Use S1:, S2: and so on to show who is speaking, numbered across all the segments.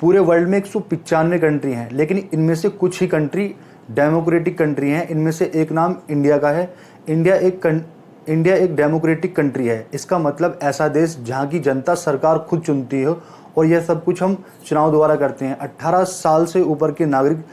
S1: पूरे वर्ल्ड में 195 कंट्री हैं, लेकिन इनमें से कुछ ही कंट्री डेमोक्रेटिक कंट्री हैं। इनमें से एक नाम इंडिया का है। इंडिया एक डेमोक्रेटिक कंट्री है। इसका मतलब ऐसा देश जहाँ की जनता सरकार खुद चुनती हो और यह सब कुछ हम चुनाव द्वारा करते हैं। 18 साल से ऊपर के नागरिक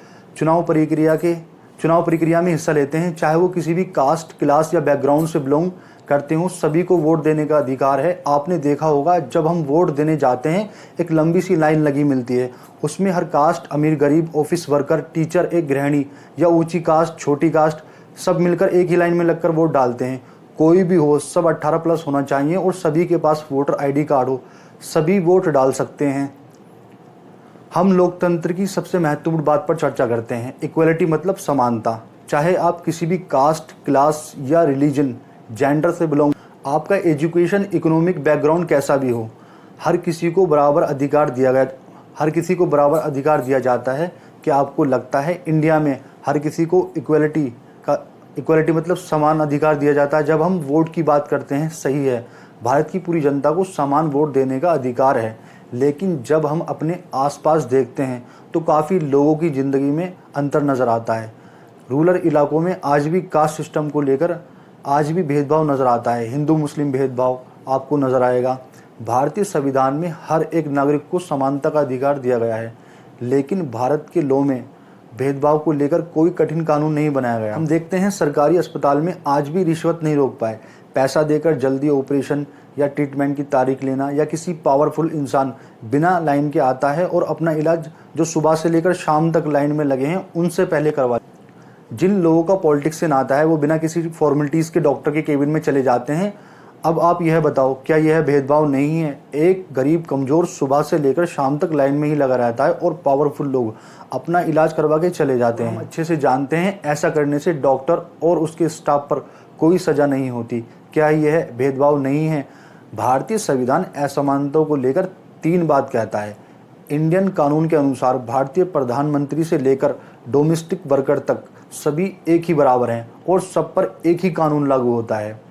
S1: चुनाव प्रक्रिया में हिस्सा लेते हैं, चाहे वो किसी भी कास्ट, क्लास या बैकग्राउंड से बिलोंग करते हो। सभी को वोट देने का अधिकार है। आपने देखा होगा जब हम वोट देने जाते हैं एक लंबी सी लाइन लगी मिलती है। उसमें हर कास्ट, अमीर गरीब, ऑफिस वर्कर, टीचर, एक गृहिणी या ऊंची कास्ट, छोटी कास्ट, सब मिलकर एक ही लाइन में लगकर वोट डालते हैं। कोई भी हो, सब 18 प्लस होना चाहिए और सभी के पास वोटर ID कार्ड हो। सभी वोट डाल सकते हैं। हम लोकतंत्र की सबसे महत्वपूर्ण बात पर चर्चा करते हैं। इक्वलिटी मतलब समानता। चाहे आप किसी भी कास्ट, क्लास या रिलीजन, जेंडर से बिलोंग, आपका एजुकेशन, इकोनॉमिक बैकग्राउंड कैसा भी हो, हर किसी को बराबर अधिकार दिया जाता है। क्या आपको लगता है इंडिया में हर किसी को इक्वलिटी मतलब समान अधिकार दिया जाता है? जब हम वोट की बात करते हैं, सही है, भारत की पूरी जनता को समान वोट देने का अधिकार है। लेकिन जब हम अपने आसपास देखते हैं तो काफ़ी लोगों की ज़िंदगी में अंतर नज़र आता है। रूरल इलाकों में आज भी कास्ट सिस्टम को लेकर आज भी भेदभाव नज़र आता है। हिंदू मुस्लिम भेदभाव आपको नज़र आएगा। भारतीय संविधान में हर एक नागरिक को समानता का अधिकार दिया गया है, लेकिन भारत के लॉ में भेदभाव को लेकर कोई कठिन कानून नहीं बनाया गया। हम देखते हैं सरकारी अस्पताल में आज भी रिश्वत नहीं रोक पाए। पैसा देकर जल्दी ऑपरेशन या ट्रीटमेंट की तारीख लेना, या किसी पावरफुल इंसान बिना लाइन के आता है और अपना इलाज जो सुबह से लेकर शाम तक लाइन में लगे हैं उनसे पहले करवा। जिन लोगों का पॉलिटिक्स से नाता है वो बिना किसी फॉर्मेलिटीज़ के डॉक्टर के केबिन में चले जाते हैं। अब आप यह बताओ, क्या यह भेदभाव नहीं है? एक गरीब कमज़ोर सुबह से लेकर शाम तक लाइन में ही लगा रहता है और पावरफुल लोग अपना इलाज करवा के चले जाते हैं। हम अच्छे से जानते हैं ऐसा करने से डॉक्टर और उसके स्टाफ पर कोई सज़ा नहीं होती। क्या यह भेदभाव नहीं है? भारतीय संविधान असमानताओं को लेकर 3 बात कहता है। इंडियन कानून के अनुसार भारतीय प्रधानमंत्री से लेकर डोमेस्टिक वर्कर तक सभी एक ही बराबर हैं और सब पर एक ही कानून लागू होता है।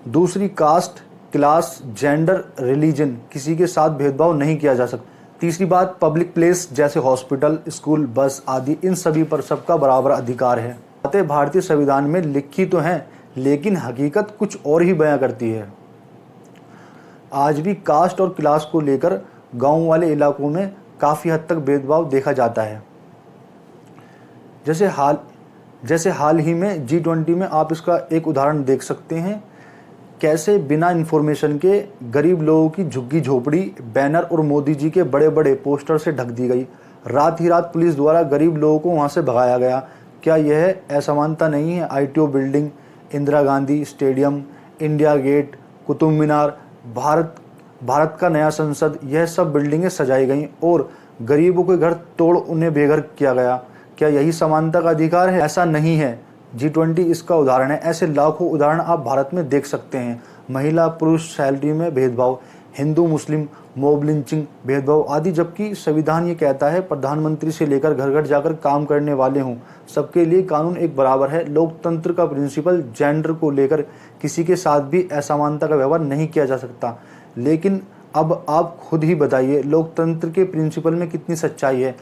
S1: दूसरी, कास्ट, क्लास, जेंडर, रिलीजन, किसी के साथ भेदभाव नहीं किया जा सकता। तीसरी बात, पब्लिक प्लेस जैसे हॉस्पिटल, स्कूल, बस आदि, इन सभी पर सबका बराबर अधिकार है। बातें भारतीय संविधान में लिखी तो हैं, लेकिन हकीकत कुछ और ही बयां करती है। आज भी कास्ट और क्लास को लेकर गांव वाले इलाकों में काफ़ी हद तक भेदभाव देखा जाता है। जैसे हाल ही में G20 में आप इसका एक उदाहरण देख सकते हैं। कैसे बिना इन्फॉर्मेशन के गरीब लोगों की झुग्गी झोपड़ी, बैनर और मोदी जी के बड़े बड़े पोस्टर से ढक दी गई। रात ही रात पुलिस द्वारा गरीब लोगों को वहां से भगाया गया। क्या यह असमानता नहीं है? ITO building, Indira Gandhi stadium, India gate, Qutub Minar, Bharat का नया संसद, यह सब बिल्डिंगें सजाई गईं और गरीबों के घर तोड़ उन्हें बेघर किया गया। क्या यही समानता का अधिकार है? ऐसा नहीं है। G20 इसका उदाहरण है। ऐसे लाखों उदाहरण आप भारत में देख सकते हैं। महिला पुरुष सैलरी में भेदभाव, हिंदू मुस्लिम, मॉब लिंचिंग, भेदभाव आदि। जबकि संविधान ये कहता है प्रधानमंत्री से लेकर घर घर जाकर काम करने वाले हों, सबके लिए कानून एक बराबर है। लोकतंत्र का प्रिंसिपल जेंडर को लेकर किसी के साथ भी असमानता का व्यवहार नहीं किया जा सकता। लेकिन अब आप खुद ही बताइए, लोकतंत्र के प्रिंसिपल में कितनी सच्चाई है?